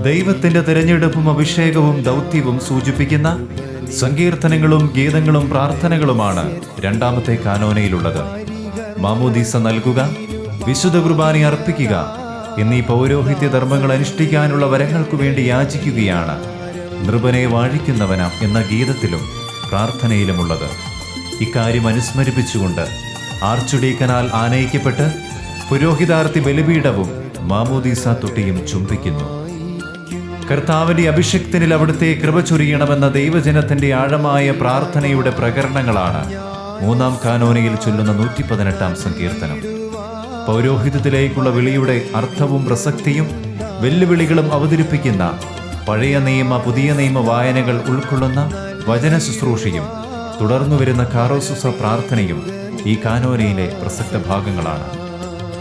ദൈവത്തിന്റെ തിരഞ്ഞെടുപ്പും അഭിഷേകവും ദൗത്യവും സൂചിപ്പിക്കുന്ന സങ്കീർത്തനങ്ങളും ഗീതങ്ങളും പ്രാർത്ഥനകളുമാണ് രണ്ടാമത്തെ കാനോനയിലുള്ളത്. മാമോദീസ നൽകുക, വിശുദ്ധ കുർബാന അർപ്പിക്കുക എന്നീ പൗരോഹിത്യ ധർമ്മങ്ങൾ അനുഷ്ഠിക്കാനുള്ള വരങ്ങൾക്കു വേണ്ടി യാചിക്കുകയാണ് നൃപനെ വാഴിക്കുന്നവന എന്ന ഗീതത്തിലും പ്രാർത്ഥനയിലുമുള്ളത്. ഇക്കാര്യം അനുസ്മരിപ്പിച്ചുകൊണ്ട് ആർച്ചുഡീക്കനാൽ ആനയിക്കപ്പെട്ട് പുരോഹിതാർത്തി ബലിപീഠവും മാമോദീസ തൊട്ടിയും ചുംബിക്കുന്നു. കർത്താവിന്റെ അഭിഷക്തനിൽ അവിടുത്തെ കൃപ ചൊരിയണമെന്ന ദൈവജനത്തിന്റെ ആഴമായ പ്രാർത്ഥനയുടെ പ്രകരണങ്ങളാണ് മൂന്നാം കാനോനയിൽ ചൊല്ലുന്ന 118 സങ്കീർത്തനം. പൗരോഹിത്യത്തിലേക്കുള്ള വിളിയുടെ അർത്ഥവും പ്രസക്തിയും വെല്ലുവിളികളും അവതരിപ്പിക്കുന്ന പഴയ നിയമ പുതിയ നിയമ വായനകൾ ഉൾക്കൊള്ളുന്ന വചന ശുശ്രൂഷയും തുടർന്നു വരുന്ന കാറോസുസ പ്രാർത്ഥനയും ഈ കാനോനയിലെ പ്രസക്ത ഭാഗങ്ങളാണ്.